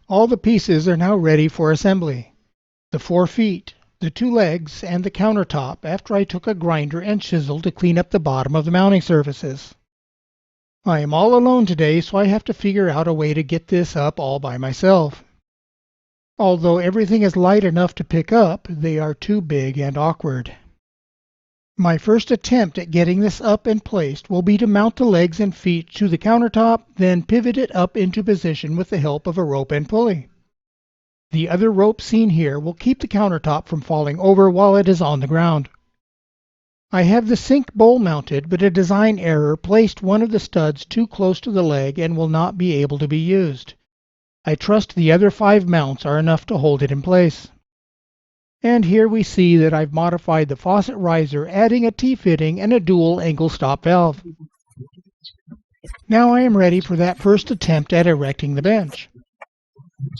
All the pieces are now ready for assembly. The 4 feet, the 2 legs, and the countertop after I took a grinder and chisel to clean up the bottom of the mounting surfaces. I am all alone today, so I have to figure out a way to get this up all by myself. Although everything is light enough to pick up, they are too big and awkward. My first attempt at getting this up and placed will be to mount the legs and feet to the countertop, then pivot it up into position with the help of a rope and pulley. The other rope seen here will keep the countertop from falling over while it is on the ground. I have the sink bowl mounted, but a design error placed one of the studs too close to the leg and will not be able to be used. I trust the other 5 mounts are enough to hold it in place. And here we see that I've modified the faucet riser, adding a T-fitting and a dual angle stop valve. Now I am ready for that first attempt at erecting the bench.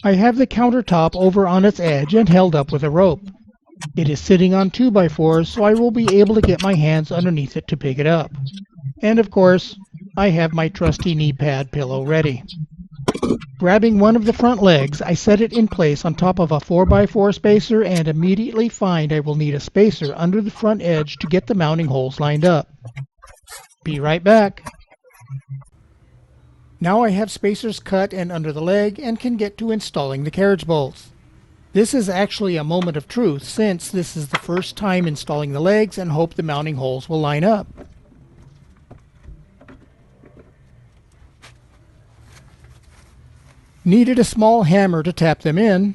I have the countertop over on its edge and held up with a rope. It is sitting on 2x4s, so I will be able to get my hands underneath it to pick it up. And of course, I have my trusty knee pad pillow ready. Grabbing one of the front legs, I set it in place on top of a 4x4 spacer and immediately find I will need a spacer under the front edge to get the mounting holes lined up. Be right back. Now I have spacers cut and under the leg and can get to installing the carriage bolts. This is actually a moment of truth since this is the first time installing the legs and hope the mounting holes will line up. Needed a small hammer to tap them in.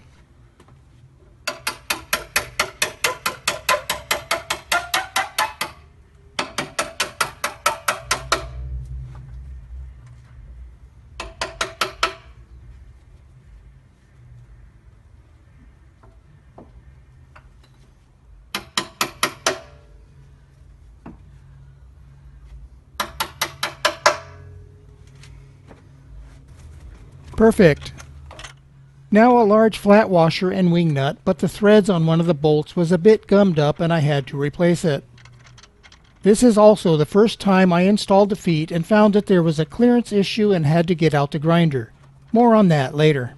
Perfect. Now a large flat washer and wing nut, but the threads on one of the bolts was a bit gummed up and I had to replace it. This is also the first time I installed the feet and found that there was a clearance issue and had to get out the grinder. More on that later.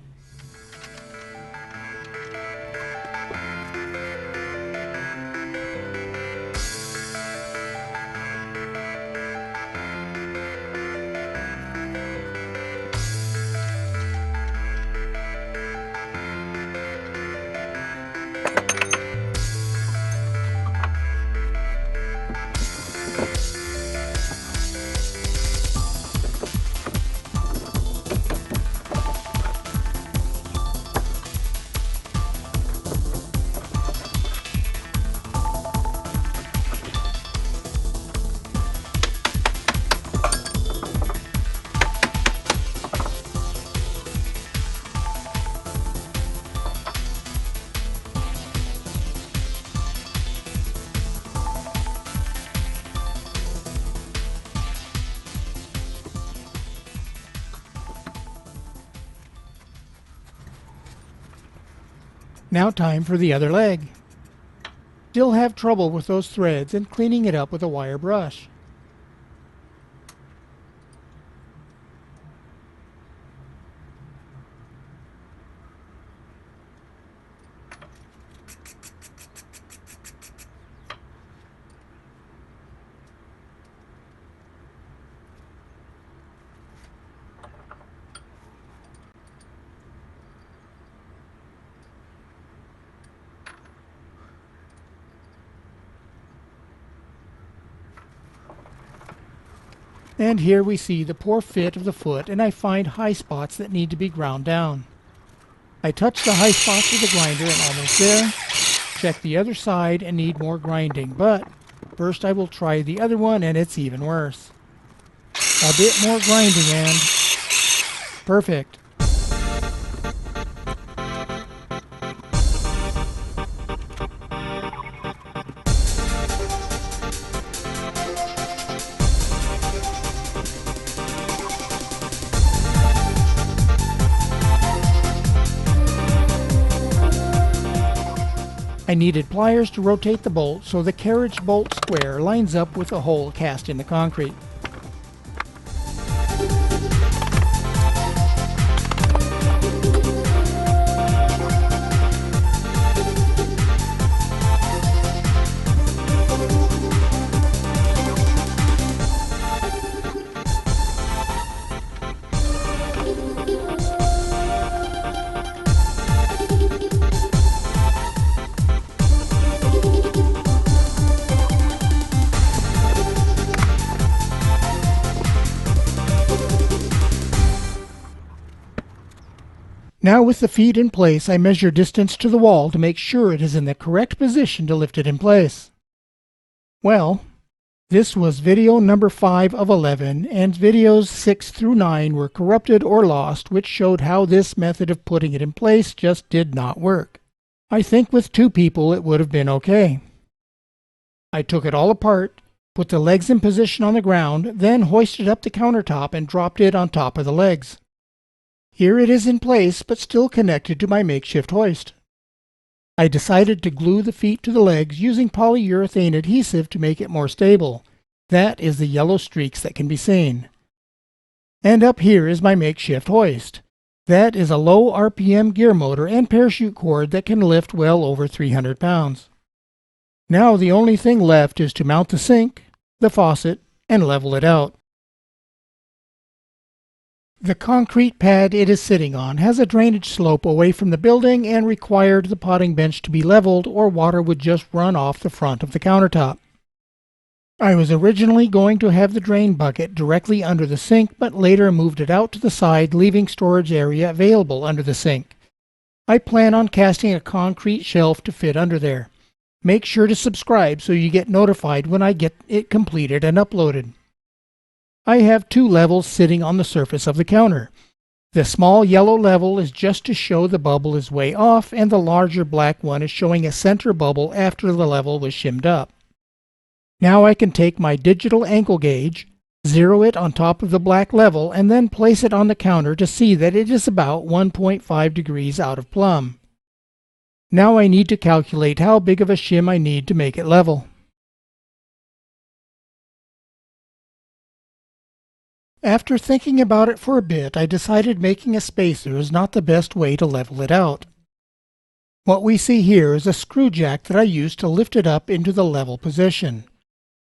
Now time for the other leg. Still have trouble with those threads and cleaning it up with a wire brush. And here we see the poor fit of the foot, and I find high spots that need to be ground down. I touch the high spots with the grinder and almost there. Check the other side and need more grinding, but first I will try the other one and it's even worse. A bit more grinding and perfect. I needed pliers to rotate the bolt so the carriage bolt square lines up with the hole cast in the concrete. Now with the feet in place, I measure distance to the wall to make sure it is in the correct position to lift it in place. Well, this was video number 5 of 11, and videos 6 through 9 were corrupted or lost, which showed how this method of putting it in place just did not work. I think with 2 people it would have been okay. I took it all apart, put the legs in position on the ground, then hoisted up the countertop and dropped it on top of the legs. Here it is in place, but still connected to my makeshift hoist. I decided to glue the feet to the legs using polyurethane adhesive to make it more stable. That is the yellow streaks that can be seen. And up here is my makeshift hoist. That is a low RPM gear motor and parachute cord that can lift well over 300 pounds. Now the only thing left is to mount the sink, the faucet, and level it out. The concrete pad it is sitting on has a drainage slope away from the building and required the potting bench to be leveled or water would just run off the front of the countertop. I was originally going to have the drain bucket directly under the sink, but later moved it out to the side, leaving storage area available under the sink. I plan on casting a concrete shelf to fit under there. Make sure to subscribe so you get notified when I get it completed and uploaded. I have 2 levels sitting on the surface of the counter. The small yellow level is just to show the bubble is way off, and the larger black one is showing a center bubble after the level was shimmed up. Now I can take my digital angle gauge, zero it on top of the black level, and then place it on the counter to see that it is about 1.5 degrees out of plumb. Now I need to calculate how big of a shim I need to make it level. After thinking about it for a bit, I decided making a spacer is not the best way to level it out. What we see here is a screw jack that I used to lift it up into the level position.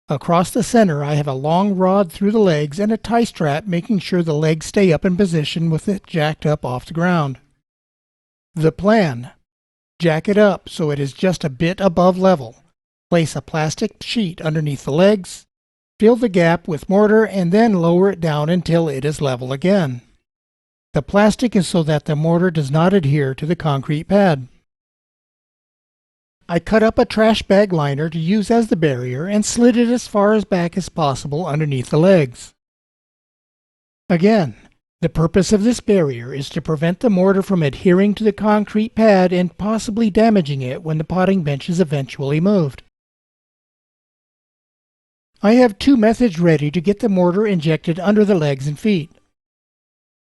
Across the center I have a long rod through the legs and a tie strap making sure the legs stay up in position with it jacked up off the ground. The plan: jack it up so it is just a bit above level. Place a plastic sheet underneath the legs. Fill the gap with mortar and then lower it down until it is level again. The plastic is so that the mortar does not adhere to the concrete pad. I cut up a trash bag liner to use as the barrier and slid it as far as back as possible underneath the legs. Again, the purpose of this barrier is to prevent the mortar from adhering to the concrete pad and possibly damaging it when the potting bench is eventually moved. I have 2 methods ready to get the mortar injected under the legs and feet.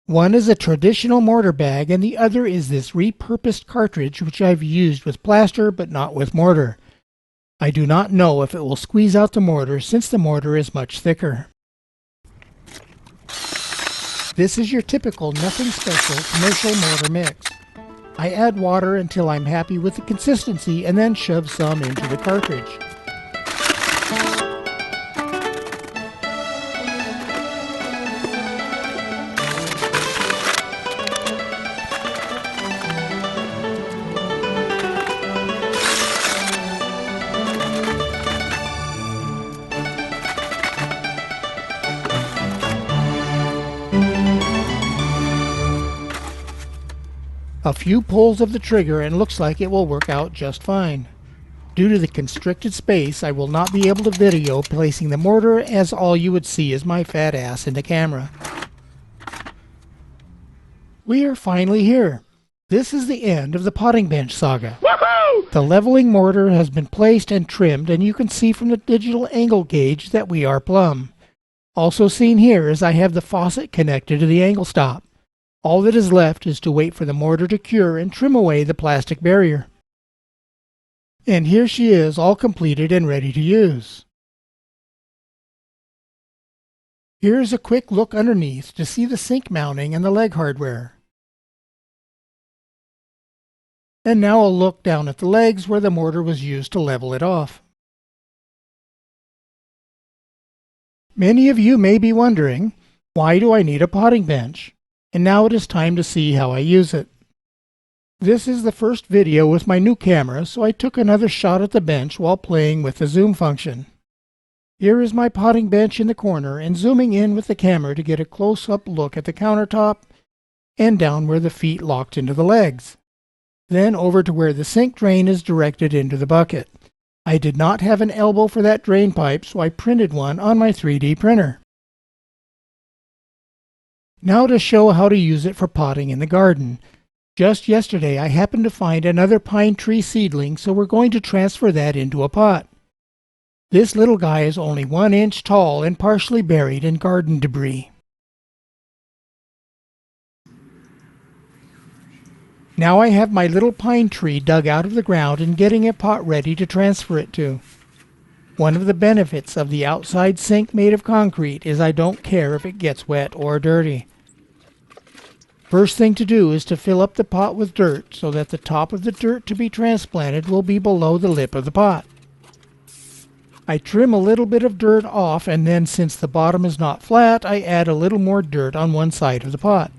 One is a traditional mortar bag and the other is this repurposed cartridge which I've used with plaster but not with mortar. I do not know if it will squeeze out the mortar since the mortar is much thicker. This is your typical nothing special commercial mortar mix. I add water until I'm happy with the consistency and then shove some into the cartridge. A few pulls of the trigger and looks like it will work out just fine. Due to the constricted space, I will not be able to video placing the mortar, as all you would see is my fat ass in the camera. We are finally here. This is the end of the potting bench saga. Woohoo! The leveling mortar has been placed and trimmed, and you can see from the digital angle gauge that we are plumb. Also seen here is I have the faucet connected to the angle stop. All that is left is to wait for the mortar to cure and trim away the plastic barrier. And here she is, all completed and ready to use. Here's a quick look underneath to see the sink mounting and the leg hardware. And now a look down at the legs where the mortar was used to level it off. Many of you may be wondering, why do I need a potting bench? And now it is time to see how I use it. This is the first video with my new camera, so I took another shot at the bench while playing with the zoom function. Here is my potting bench in the corner, and zooming in with the camera to get a close-up look at the countertop, and down where the feet locked into the legs. Then over to where the sink drain is directed into the bucket. I did not have an elbow for that drain pipe, so I printed one on my 3D printer. Now to show how to use it for potting in the garden. Just yesterday I happened to find another pine tree seedling, so we're going to transfer that into a pot. This little guy is only 1 inch tall and partially buried in garden debris. Now I have my little pine tree dug out of the ground and getting a pot ready to transfer it to. One of the benefits of the outside sink made of concrete is I don't care if it gets wet or dirty. First thing to do is to fill up the pot with dirt so that the top of the dirt to be transplanted will be below the lip of the pot. I trim a little bit of dirt off, and then since the bottom is not flat, I add a little more dirt on one side of the pot.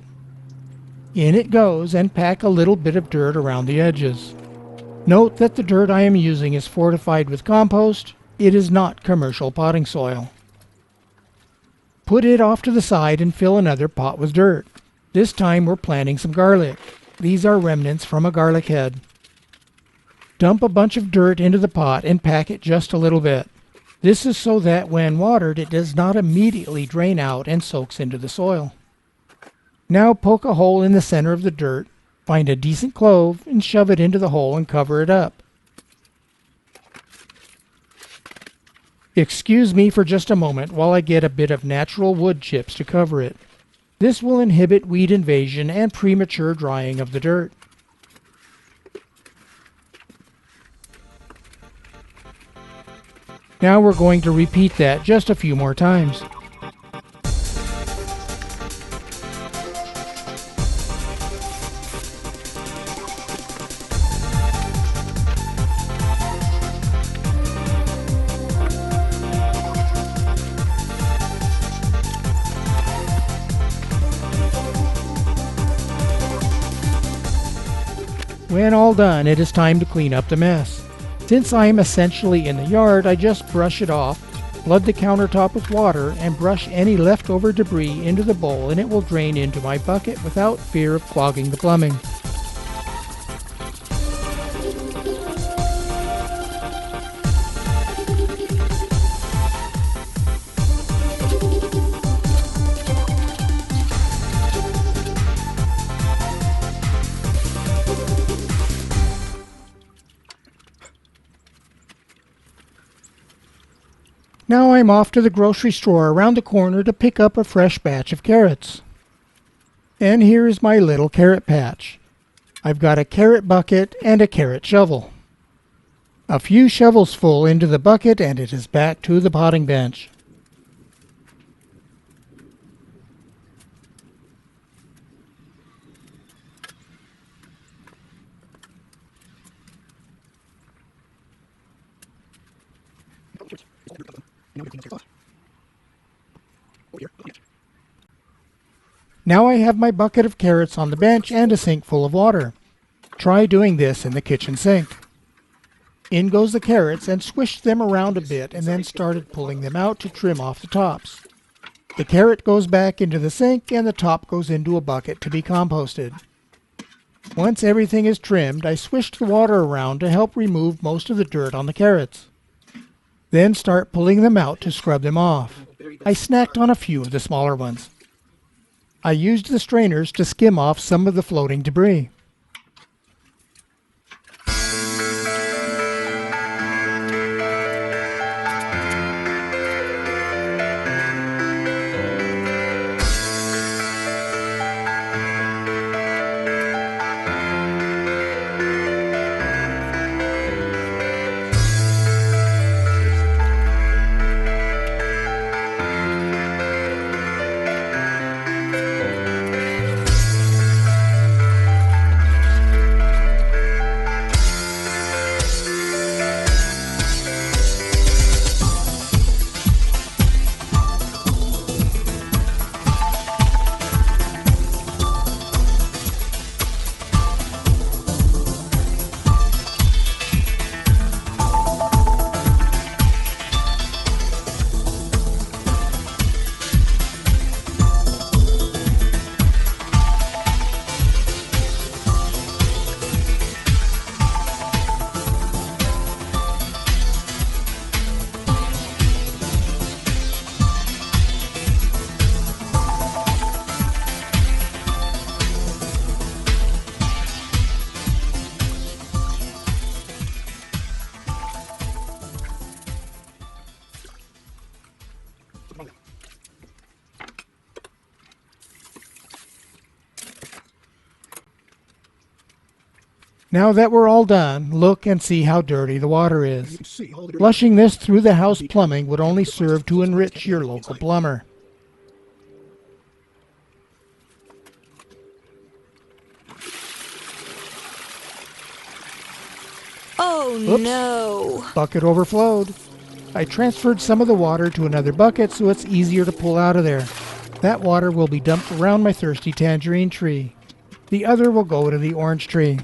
In it goes, and pack a little bit of dirt around the edges. Note that the dirt I am using is fortified with compost. It is not commercial potting soil. Put it off to the side and fill another pot with dirt. This time we're planting some garlic. These are remnants from a garlic head. Dump a bunch of dirt into the pot and pack it just a little bit. This is so that when watered it does not immediately drain out and soaks into the soil. Now poke a hole in the center of the dirt, find a decent clove, and shove it into the hole and cover it up. Excuse me for just a moment while I get a bit of natural wood chips to cover it. This will inhibit weed invasion and premature drying of the dirt. Now we're going to repeat that just a few more times. When all done, it is time to clean up the mess. Since I am essentially in the yard, I just brush it off, flood the countertop with water, and brush any leftover debris into the bowl, and it will drain into my bucket without fear of clogging the plumbing. Now I'm off to the grocery store around the corner to pick up a fresh batch of carrots. And here is my little carrot patch. I've got a carrot bucket and a carrot shovel. A few shovels full into the bucket and it is back to the potting bench. Now I have my bucket of carrots on the bench and a sink full of water. Try doing this in the kitchen sink. In goes the carrots and swished them around a bit and then started pulling them out to trim off the tops. The carrot goes back into the sink and the top goes into a bucket to be composted. Once everything is trimmed, I swished the water around to help remove most of the dirt on the carrots. Then start pulling them out to scrub them off. I snacked on a few of the smaller ones. I used the strainers to skim off some of the floating debris. Now that we're all done, look and see how dirty the water is. Flushing this through the house plumbing would only serve to enrich your local plumber. Oh, Oops. no. Bucket overflowed. I transferred some of the water to another bucket so it's easier to pull out of there. That water will be dumped around my thirsty tangerine tree. The other will go to the orange tree.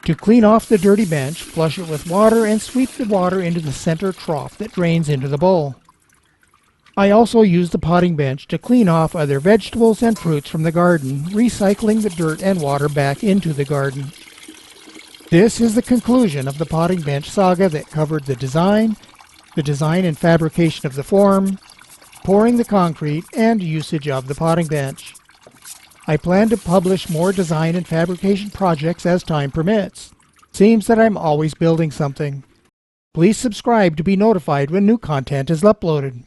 To clean off the dirty bench, flush it with water and sweep the water into the center trough that drains into the bowl. I also use the potting bench to clean off other vegetables and fruits from the garden, recycling the dirt and water back into the garden. This is the conclusion of the potting bench saga that covered the design and fabrication of the form, pouring the concrete, and usage of the potting bench. I plan to publish more design and fabrication projects as time permits. Seems that I'm always building something. Please subscribe to be notified when new content is uploaded.